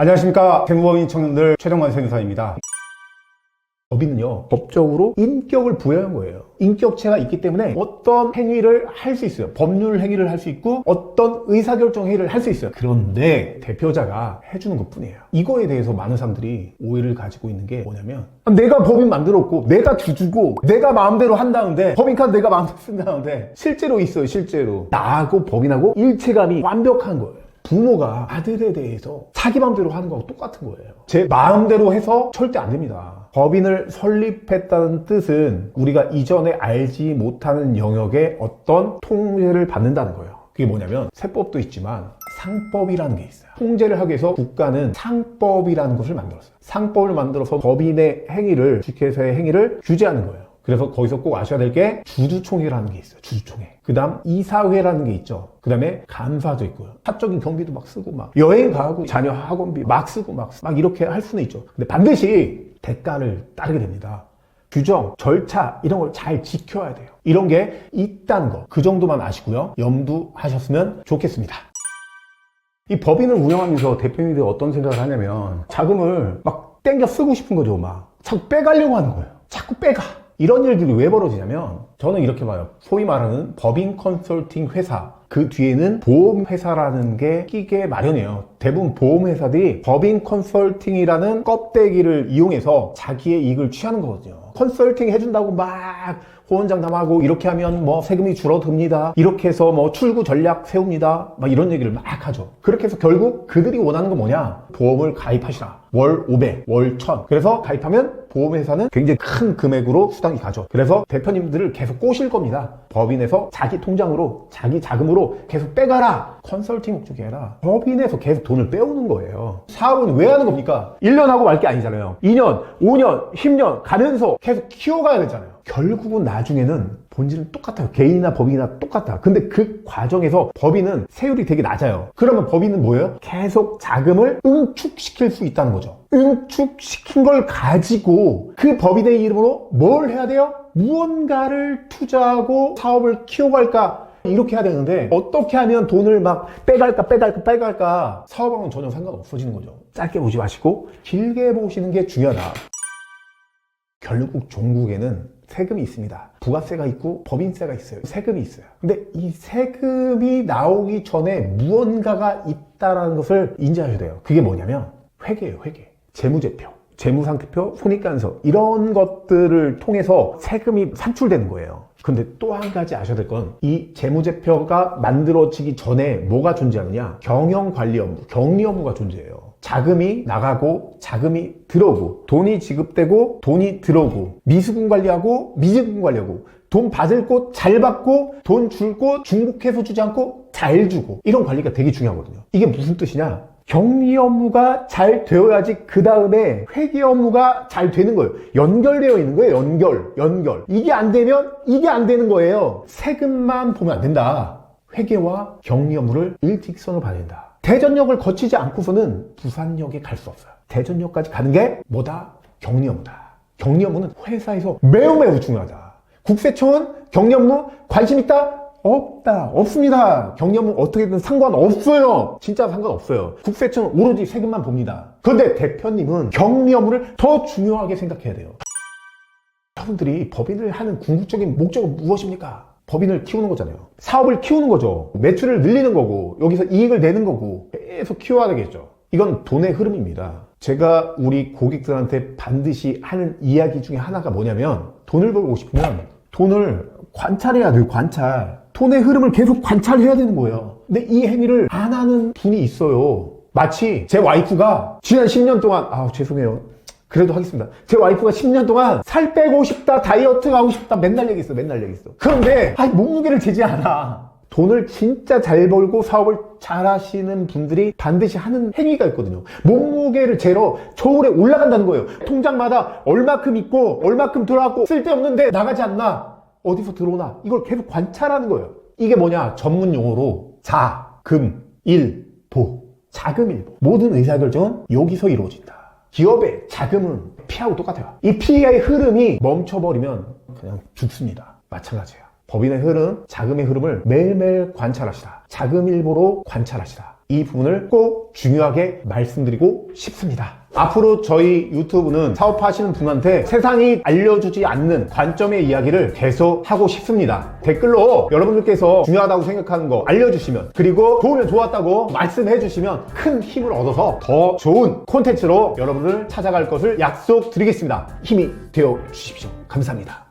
안녕하십니까. 대부법인 청년들 최정관 세무사입니다. 법인은요, 법적으로 인격을 부여한 거예요. 인격체가 있기 때문에 어떤 행위를 할 수 있어요. 법률 행위를 할 수 있고 어떤 의사결정 행위를 할 수 있어요. 그런데 대표자가 해주는 것 뿐이에요. 이거에 대해서 많은 사람들이 오해를 가지고 있는 게 뭐냐면, 내가 법인 만들었고 내가 주주고 내가 마음대로 한다는데, 법인카드 내가 마음대로 쓴다는데, 실제로 있어요. 실제로 나하고 법인하고 일체감이 완벽한 거예요. 부모가 아들에 대해서 자기 마음대로 하는 거하고 똑같은 거예요. 제 마음대로 해서 절대 안 됩니다. 법인을 설립했다는 뜻은 우리가 이전에 알지 못하는 영역에 어떤 통제를 받는다는 거예요. 그게 뭐냐면, 세법도 있지만 상법이라는 게 있어요. 통제를 하기 위해서 국가는 상법이라는 것을 만들었어요. 상법을 만들어서 법인의 행위를, 주식회사의 행위를 규제하는 거예요. 그래서 거기서 꼭 아셔야 될 게 주주총회라는 게 있어요. 주주총회. 그 다음 이사회라는 게 있죠. 그 다음에 감사도 있고요. 사적인 경비도 막 쓰고, 막 여행 가고 자녀 학원비 막 쓰고 막 이렇게 할 수는 있죠. 근데 반드시 대가를 따르게 됩니다. 규정, 절차 이런 걸 잘 지켜야 돼요. 이런 게 있다는 거, 그 정도만 아시고요. 염두하셨으면 좋겠습니다. 이 법인을 운영하면서 대표님들이 어떤 생각을 하냐면, 자금을 막 땡겨 쓰고 싶은 거죠. 막 자꾸 빼가려고 하는 거예요. 자꾸 빼가. 이런 일들이 왜 벌어지냐면, 저는 이렇게 봐요. 소위 말하는 법인 컨설팅 회사, 그 뒤에는 보험회사라는 게 끼게 마련이에요. 대부분 보험회사들이 법인 컨설팅이라는 껍데기를 이용해서 자기의 이익을 취하는 거거든요. 컨설팅 해준다고 막 호언장담하고, 이렇게 하면 뭐 세금이 줄어듭니다, 이렇게 해서 뭐 출구 전략 세웁니다, 막 이런 얘기를 막 하죠. 그렇게 해서 결국 그들이 원하는 건 뭐냐? 보험을 가입하시라. 월 500, 월 1000. 그래서 가입하면 보험회사는 굉장히 큰 금액으로 수당이 가죠. 그래서 대표님들을 계속 꼬실 겁니다. 법인에서 자기 통장으로, 자기 자금으로 계속 빼가라. 컨설팅 목적이 아니라 법인에서 계속 돈을 빼오는 거예요. 사업은 왜 하는 겁니까? 1년 하고 말 게 아니잖아요. 2년, 5년, 10년 가면서 계속 키워가야 되잖아요. 결국은 나중에는 본질은 똑같아요. 개인이나 법인이나 똑같아. 근데 그 과정에서 법인은 세율이 되게 낮아요. 그러면 법인은 뭐예요? 계속 자금을 응축시킬 수 있다는 거죠. 응축시킨 걸 가지고 그 법인의 이름으로 뭘 해야 돼요? 무언가를 투자하고 사업을 키워갈까? 이렇게 해야 되는데, 어떻게 하면 돈을 막 빼갈까 사업하고는 전혀 상관없어지는 거죠. 짧게 보지 마시고 길게 보시는 게 중요하다. 결국 종국에는 세금이 있습니다. 부가세가 있고 법인세가 있어요. 세금이 있어요. 근데 이 세금이 나오기 전에 무언가가 있다는 것을 인지하셔야 돼요. 그게 뭐냐면 회계예요. 회계. 재무제표, 재무상태표, 손익간서, 이런 것들을 통해서 세금이 산출되는 거예요. 근데 또 한 가지 아셔야 될 건, 이 재무제표가 만들어지기 전에 뭐가 존재하느냐? 경영관리 업무, 격리 업무가 존재해요. 자금이 나가고 자금이 들어오고, 돈이 지급되고 돈이 들어오고, 미수금 관리하고 미지금 관리하고, 돈 받을 곳 잘 받고, 돈 줄 곳 중복해서 주지 않고 잘 주고, 이런 관리가 되게 중요하거든요. 이게 무슨 뜻이냐? 격리 업무가 잘 되어야지 그 다음에 회계 업무가 잘 되는 거예요. 연결되어 있는 거예요. 연결. 이게 안 되면 이게 안 되는 거예요. 세금만 보면 안 된다. 회계와 격리 업무를 일직선으로 봐야 된다. 대전역을 거치지 않고서는 부산역에 갈 수 없어요. 대전역까지 가는 게 뭐다? 격리 업무다. 격리 업무는 회사에서 매우 중요하다. 국세청은 격리 업무 관심 있다? 없습니다. 격리 업무 어떻게든 상관없어요. 진짜 상관없어요. 국세청은 오로지 세금만 봅니다. 그런데 대표님은 격리 업무를 더 중요하게 생각해야 돼요. 여러분들이 법인을 하는 궁극적인 목적은 무엇입니까? 법인을 키우는 거잖아요. 사업을 키우는 거죠. 매출을 늘리는 거고, 여기서 이익을 내는 거고, 계속 키워야 되겠죠. 이건 돈의 흐름입니다. 제가 우리 고객들한테 반드시 하는 이야기 중에 하나가 뭐냐면, 돈을 벌고 싶으면 돈을 관찰해야 돼요. 관찰. 돈의 흐름을 계속 관찰해야 되는 거예요. 근데 이 행위를 안 하는 분이 있어요. 마치 제 와이프가 지난 10년 동안, 죄송해요, 그래도 하겠습니다. 제 와이프가 10년 동안 살 빼고 싶다, 다이어트 하고 싶다, 맨날 얘기했어. 그런데 몸무게를 재지 않아. 돈을 진짜 잘 벌고 사업을 잘 하시는 분들이 반드시 하는 행위가 있거든요. 몸무게를 재러 저울에 올라간다는 거예요. 통장마다 얼마큼 있고 얼마큼 들어왔고, 쓸데없는데 나가지 않나, 어디서 들어오나, 이걸 계속 관찰하는 거예요. 이게 뭐냐? 전문 용어로 자금일보. 자금일보. 모든 의사결정은 여기서 이루어진다. 기업의 자금은 피하고 똑같아요. 이 피의 흐름이 멈춰버리면 그냥 죽습니다. 마찬가지예요. 법인의 흐름, 자금의 흐름을 매일매일 관찰하시라. 자금일보로 관찰하시라. 이 부분을 꼭 중요하게 말씀드리고 싶습니다. 앞으로 저희 유튜브는 사업하시는 분한테 세상이 알려주지 않는 관점의 이야기를 계속 하고 싶습니다. 댓글로 여러분들께서 중요하다고 생각하는 거 알려주시면, 그리고 좋으면 좋았다고 말씀해 주시면 큰 힘을 얻어서 더 좋은 콘텐츠로 여러분을 찾아갈 것을 약속드리겠습니다. 힘이 되어 주십시오. 감사합니다.